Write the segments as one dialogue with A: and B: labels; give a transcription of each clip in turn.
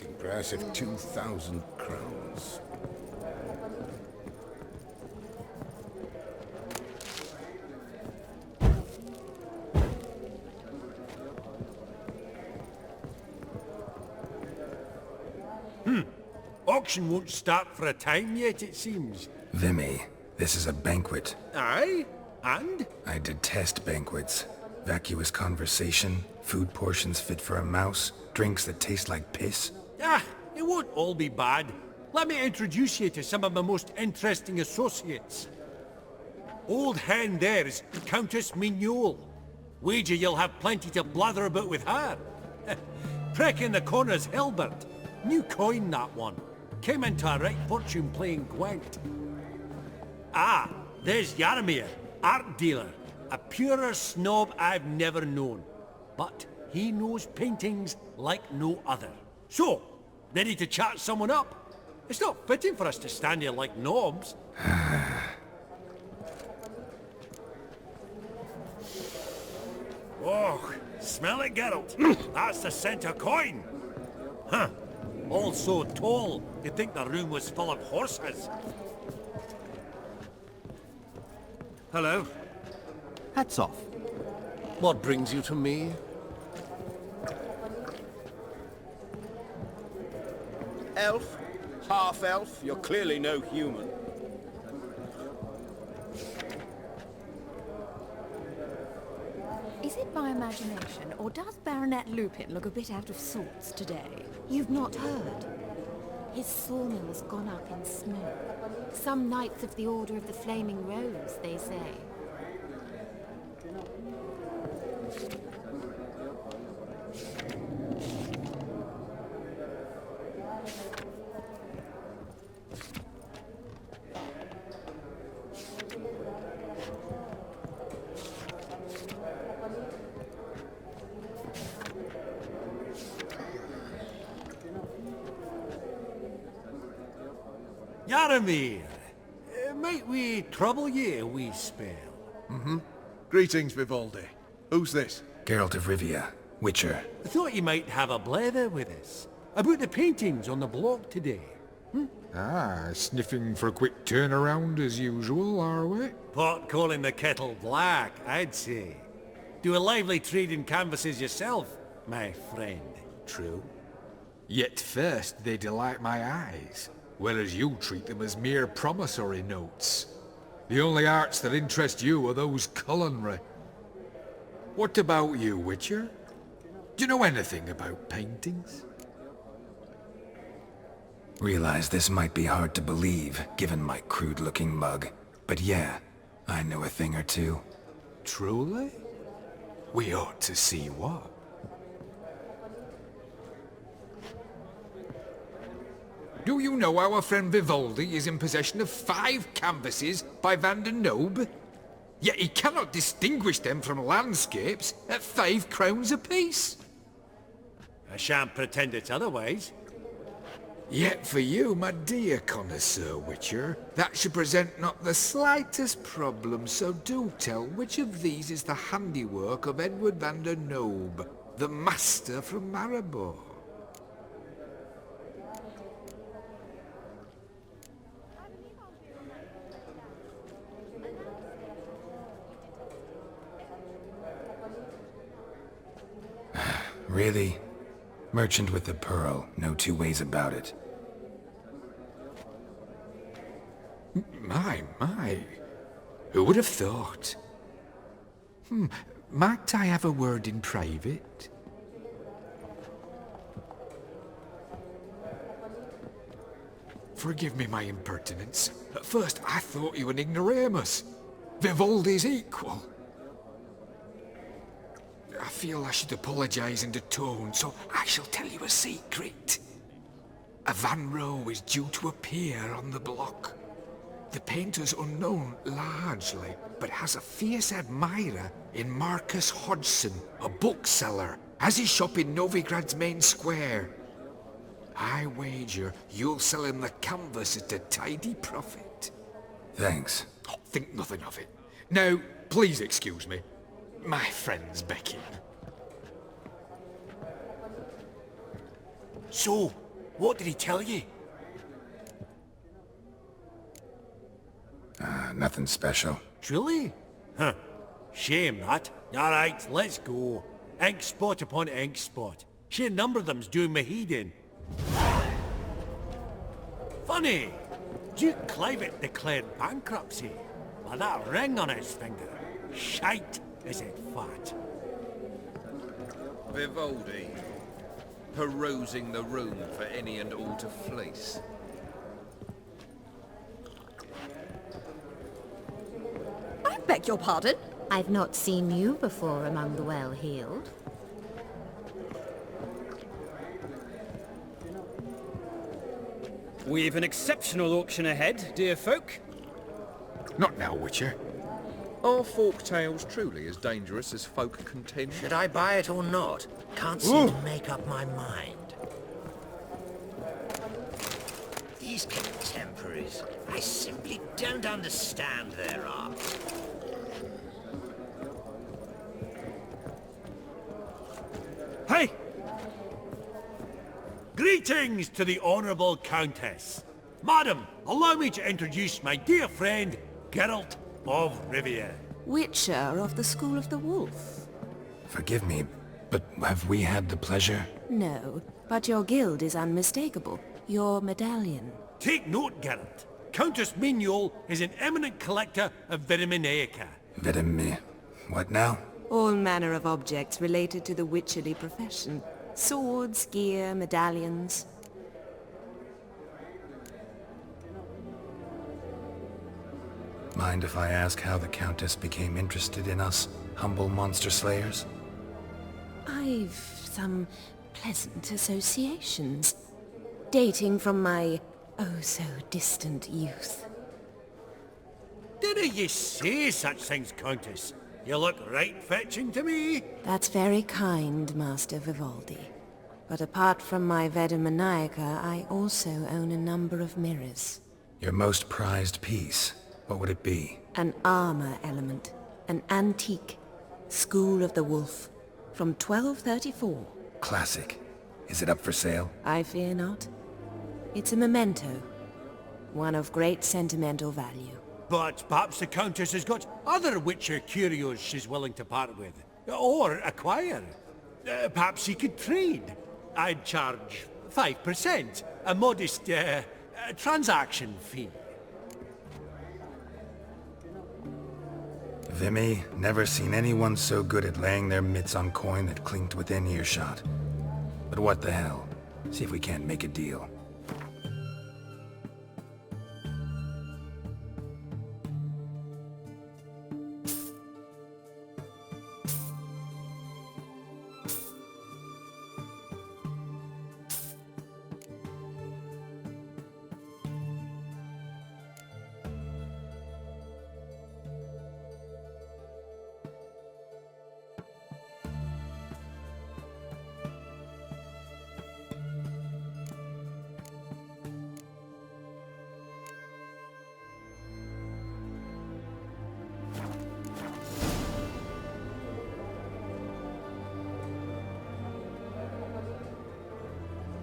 A: Impressive 2,000 crowns.
B: Auction won't start for a time yet, it seems.
C: Vimy, this is a banquet.
B: Aye? And?
C: I detest banquets. Vacuous conversation, food portions fit for a mouse, drinks that taste like piss.
B: Ah, it won't all be bad. Let me introduce you to some of my most interesting associates. Old hen there is Countess Mignole. Wager you'll have plenty to blather about with her. Prick in the corner's Hilbert. New coin, that one. Came into a right fortune playing Gwent. Ah, there's Jaromir, art dealer. A purer snob I've never known. But he knows paintings like no other. So, ready to chat someone up? It's not fitting for us to stand here like knobs. Oh, smell it, Geralt. That's the center coin. Huh. All so tall, you'd think the room was full of horses.
D: Hello. Hats off. What brings you to me?
E: Elf? Half-elf? You're clearly no human.
F: Is it my imagination, or does Baronet Lupin look a bit out of sorts today? You've not heard? His sawmill's gone up in smoke. Some Knights of the Order of the Flaming Rose, they say.
B: Jaromir, might we trouble ye a wee spell?
G: Greetings, Vivaldi. Who's this?
C: Geralt of Rivia, Witcher.
B: I thought you might have a blather with us. About the paintings on the block today.
H: Ah, sniffing for a quick turnaround as usual, are we?
B: Pot calling the kettle black, I'd say. Do a lively trade in canvases yourself, my friend.
H: True. Yet first they delight my eyes, whereas you treat them as mere promissory notes. The only arts that interest you are those culinary. What about you, Witcher? Do you know anything about paintings?
C: Realize this might be hard to believe, given my crude-looking mug. But yeah, I know a thing or two.
H: Truly? We ought to see what. Do you know our friend Vivaldi is in possession of 5 canvases by Van der Nobe? Yet he cannot distinguish them from landscapes at 5 crowns apiece.
B: I shan't pretend it's otherwise.
H: Yet for you, my dear connoisseur Witcher, that should present not the slightest problem, so do tell which of these is the handiwork of Edward van der Nobe, the master from Maribor.
C: Really? Merchant with the pearl, no two ways about it.
H: My. Who would have thought? Might I have a word in private? Forgive me my impertinence. At first I thought you an ignoramus. Vivaldi's equal. I feel I should apologize in the tone, so I shall tell you a secret. A Van Rohe is due to appear on the block. The painter's unknown largely, but has a fierce admirer in Marcus Hodgson, a bookseller, has his shop in Novigrad's main square. I wager you'll sell him the canvas at a tidy profit.
C: Thanks.
H: Oh, think nothing of it. Now, please excuse me. My friend's becking.
B: So, What did he tell you?
C: Nothing special.
B: Truly? Huh. Shame that. Alright, let's go. Ink spot upon ink spot. Sheer number of them's doing me heed in. Funny! Duke Clivet declared bankruptcy. With that ring on his finger. Shite, is it fat?
E: Vivaldi, perusing the room for any and all to fleece.
F: I beg your pardon? I've not seen you before among the well-heeled.
I: We've an exceptional auction ahead, dear folk.
C: Not now, Witcher.
E: Are folk tales truly as dangerous as folk contend?
J: Should I buy it or not? Can't seem to make up my mind. These contemporaries, I simply don't understand their art.
B: Hey! Greetings to the Honourable Countess. Madam, allow me to introduce my dear friend, Geralt of Rivia.
K: Witcher of the School of the Wolf.
C: Forgive me, but have we had the pleasure?
K: No, but your guild is unmistakable. Your medallion.
B: Take note, Geralt. Countess Mignol is an eminent collector of Vitaminaica.
C: What now?
K: All manner of objects related to the witcherly profession. Swords, gear, medallions.
C: Mind if I ask how the Countess became interested in us, humble monster slayers?
K: I've some pleasant associations, dating from my oh-so-distant youth.
B: Didn't you say such things, Countess? You look right fetching to me.
K: That's very kind, Master Vivaldi. But apart from my Vitaminaica, I also own a number of mirrors.
C: Your most prized piece, what would it be?
K: An armor element. An antique. School of the Wolf. From 1234.
C: Classic. Is it up for sale?
K: I fear not. It's a memento. One of great sentimental value.
B: But perhaps the Countess has got other Witcher curios she's willing to part with. Or acquire. Perhaps he could trade. I'd charge 5%. A modest, transaction fee.
C: Vimy, never seen anyone so good at laying their mitts on coin that clinked within earshot. But what the hell? See if we can't make a deal.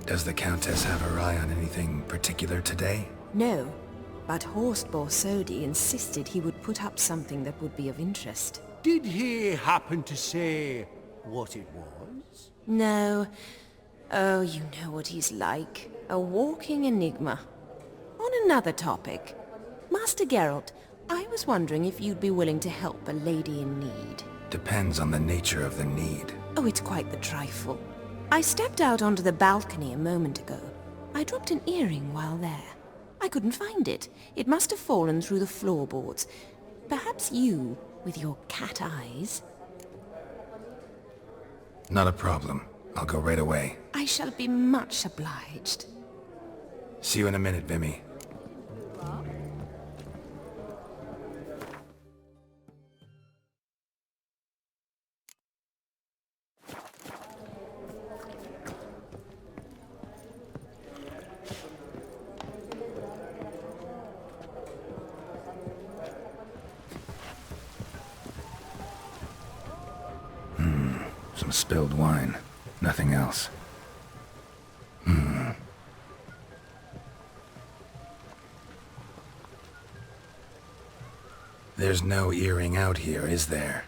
C: Does the Countess have her eye on anything particular today?
K: No, but Horst Borsodi insisted he would put up something that would be of interest.
B: Did he happen to say what it was?
K: No. Oh, you know what he's like. A walking enigma. On another topic. Master Geralt, I was wondering if you'd be willing to help a lady in need.
C: Depends on the nature of the need.
K: Oh, it's quite the trifle. I stepped out onto the balcony a moment ago. I dropped an earring while there. I couldn't find it. It must have fallen through the floorboards. Perhaps you, with your cat eyes...
C: Not a problem. I'll go right away.
K: I shall be much obliged.
C: See you in a minute, Vimy. Some spilled wine. Nothing else. There's no earring out here, is there?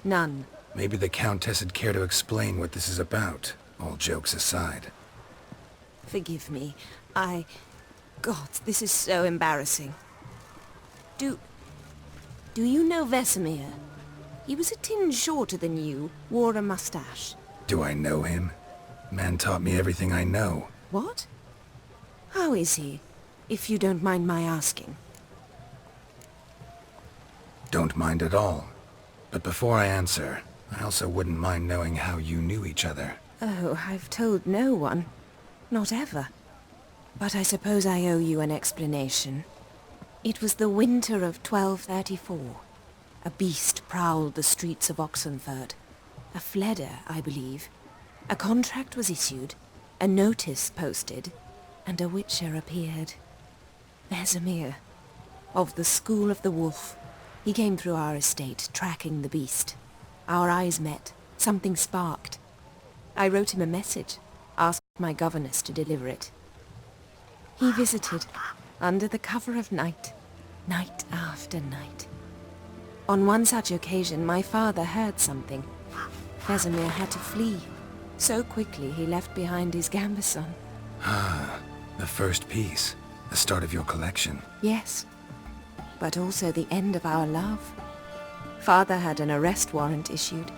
K: None.
C: Maybe the Countess would care to explain what this is about, all jokes aside.
K: Forgive me. God, this is so embarrassing. Do you know Vesemir? He was a tinge shorter than you, wore a mustache.
C: Do I know him? Man taught me everything I know.
K: What? How is he, if you don't mind my asking?
C: Don't mind at all. But before I answer, I also wouldn't mind knowing how you knew each other.
K: Oh, I've told no one. Not ever. But I suppose I owe you an explanation. It was the winter of 1234. A beast prowled the streets of Oxenfurt. A fledder, I believe. A contract was issued, a notice posted, and a witcher appeared. Vesemir, of the School of the Wolf. He came through our estate, tracking the beast. Our eyes met. Something sparked. I wrote him a message, asked my governess to deliver it. He visited, under the cover of night, night after night. On one such occasion, my father heard something. Vesemir had to flee. So quickly he left behind his gambeson.
C: Ah, the first piece. The start of your collection.
K: Yes, but also the end of our love. Father had an arrest warrant issued,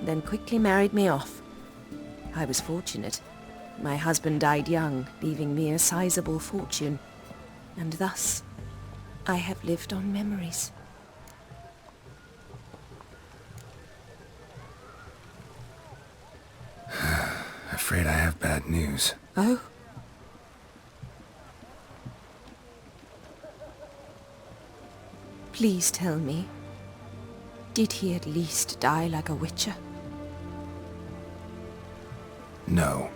K: then quickly married me off. I was fortunate. My husband died young, leaving me a sizable fortune. And thus, I have lived on memories.
C: Afraid I have bad news.
K: Oh? Please tell me, did he at least die like a witcher?
C: No.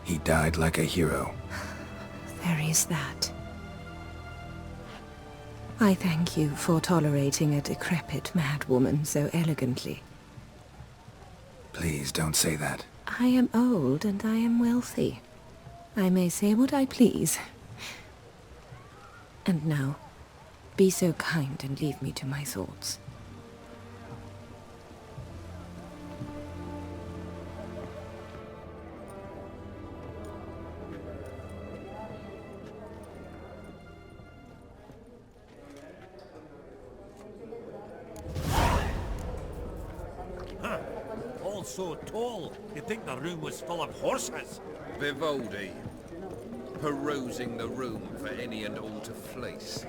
C: He died like a hero.
K: There is that. I thank you for tolerating a decrepit madwoman so elegantly.
C: Please don't say that.
K: I am old and I am wealthy. I may say what I please. And now, be so kind and leave me to my thoughts.
B: So tall, you'd think the room was full of horses.
E: Vivaldi, perusing the room for any and all to fleece.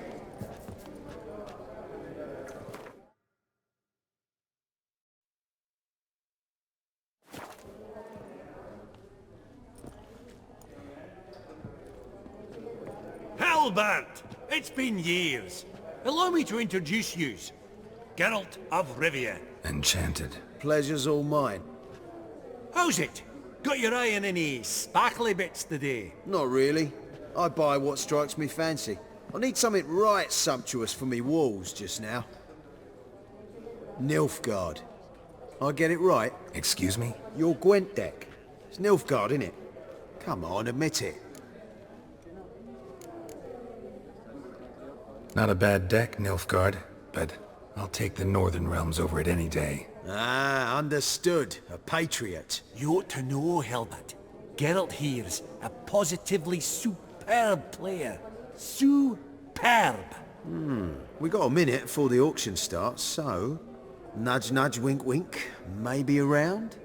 B: Halbert! It's been years. Allow me to introduce yous. Geralt of Rivia.
C: Enchanted.
L: Pleasure's all mine.
B: How's it? Got your eye on any sparkly bits today?
L: Not really. I buy what strikes me fancy. I need something right sumptuous for me walls just now. Nilfgaard. I get it right?
C: Excuse me?
L: Your Gwent deck. It's Nilfgaard, innit? Come on, admit it.
C: Not a bad deck, Nilfgaard, but I'll take the Northern Realms over it any day.
L: Ah, understood. A patriot.
B: You ought to know, Hilbert. Geralt here's a positively superb player. Superb!
L: We got a minute before the auction starts, so... Nudge, nudge, wink, wink. Maybe around?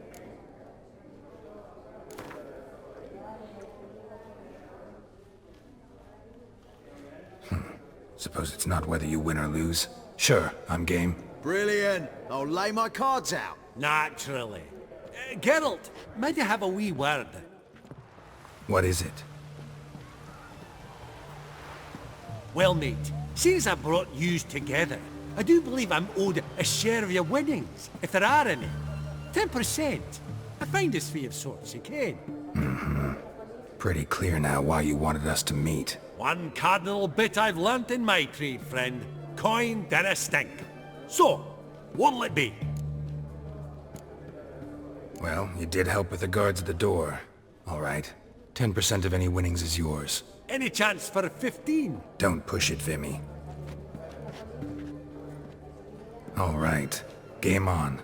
C: Suppose it's not whether you win or lose. Sure, I'm game.
L: Brilliant. I'll lay my cards out.
B: Naturally. Geralt, might I have a wee word?
C: What is it?
B: Well, mate, since I brought yous together, I do believe I'm owed a share of your winnings, if there are any. 10%. A finder's fee of sorts, you can.
C: Pretty clear now why you wanted us to meet.
B: One cardinal bit I've learnt in my trade, friend. Coin dinna stink. So, what'll it be?
C: Well, you did help with the guards at the door. All right. 10% of any winnings is yours.
B: Any chance for 15?
C: Don't push it, Vimy. All right, game on.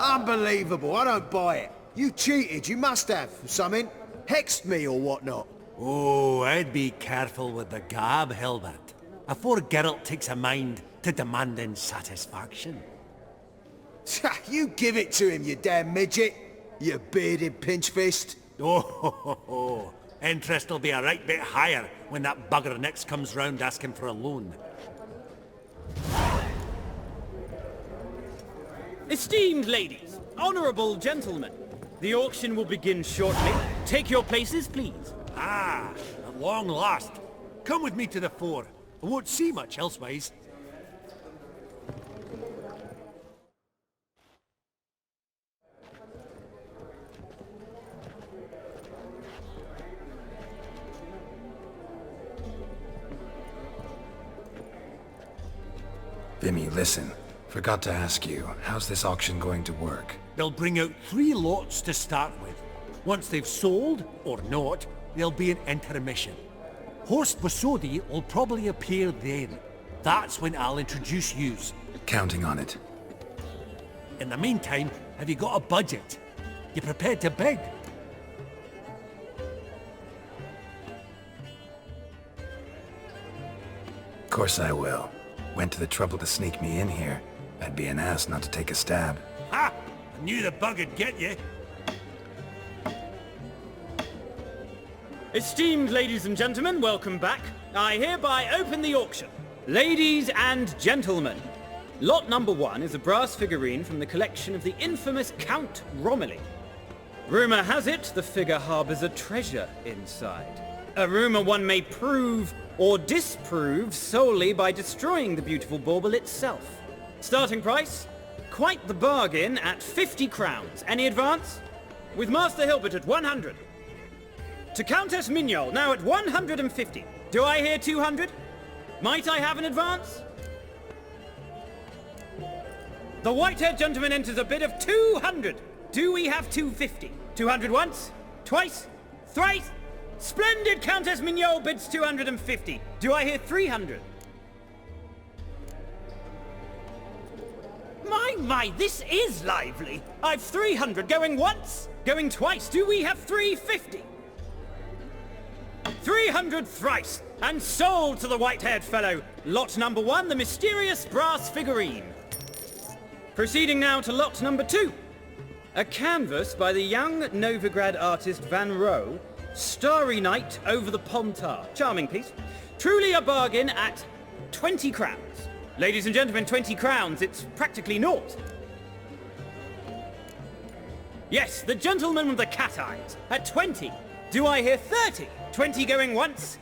L: Unbelievable, I don't buy it. You cheated, you must have, something. Hexed me or whatnot.
B: Oh, I'd be careful with the gab, Hilbert. Afore Geralt takes a mind to demanding satisfaction.
L: You give it to him, you damn midget. You bearded pinchfist.
B: Oh, interest will be a right bit higher when that bugger next comes round asking for a loan.
I: Esteemed ladies, honourable gentlemen, the auction will begin shortly. Take your places, please.
B: Ah, at long last. Come with me to the fore. I won't see much elsewise.
C: Vimy, listen. Forgot to ask you, how's this auction going to work?
B: They'll bring out 3 lots to start with. Once they've sold, or not, there'll be an intermission. Horst Bosodi will probably appear then. That's when I'll introduce yous.
C: Counting on it.
B: In the meantime, have you got a budget? You prepared to bid?
C: Of course I will. Went to the trouble to sneak me in here. I'd be an ass not to take a stab.
B: Ha! I knew the bug would get you.
I: Esteemed ladies and gentlemen, welcome back. I hereby open the auction. Ladies and gentlemen, lot number 1 is a brass figurine from the collection of the infamous Count Romilly. Rumour has it the figure harbours a treasure inside. A rumour one may prove or disprove solely by destroying the beautiful bauble itself. Starting price? Quite the bargain at 50 crowns. Any advance? With Master Hilbert at 100. To Countess Mignol, now at 150. Do I hear 200? Might I have an advance? The white-haired gentleman enters a bid of 200. Do we have 250? 200 once? Twice? Thrice? Splendid! Countess Mignol bids 250. Do I hear 300? My, this is lively. I've 300 going once, going twice. Do we have 350? 300 thrice, and sold to the white-haired fellow. Lot number 1, the mysterious brass figurine. Proceeding now to lot number 2. A canvas by the young Novigrad artist Van Rohe, Starry Night over the Pontar. Charming piece. Truly a bargain at 20 crowns. Ladies and gentlemen, 20 crowns, it's practically naught. Yes, the gentleman with the cat eyes, at 20. Do I hear 30? 20 going once,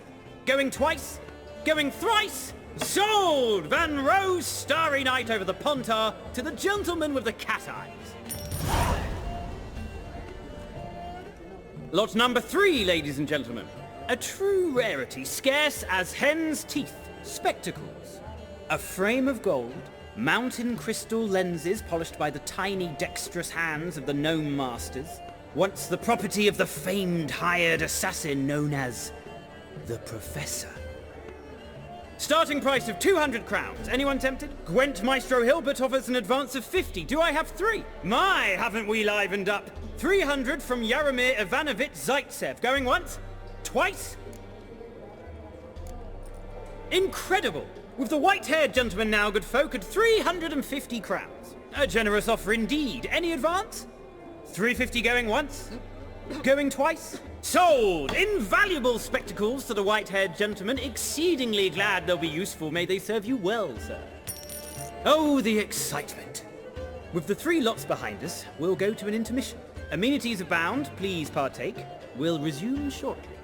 I: going twice, going thrice. Sold! Van Rohe's Starry Night over the Pontar to the gentleman with the cat eyes. Lot number 3, ladies and gentlemen. A true rarity, scarce as hen's teeth. Spectacles. A frame of gold, mountain crystal lenses polished by the tiny dexterous hands of the gnome masters. Once the property of the famed hired assassin known as the Professor. Starting price of 200 crowns. Anyone tempted? Gwent Maestro Hilbert offers an advance of 50. Do I have 3? My, haven't we livened up? 300 from Yaromir Ivanovich Zaitsev. Going once? Twice? Incredible! With the white-haired gentleman now, good folk, at 350 crowns. A generous offer indeed. Any advance? 350 going once? Going twice? Sold! Invaluable spectacles to the white-haired gentleman. Exceedingly glad they'll be useful. May they serve you well, sir. Oh, the excitement. With the 3 lots behind us, we'll go to an intermission. Amenities abound. Please partake. We'll resume shortly.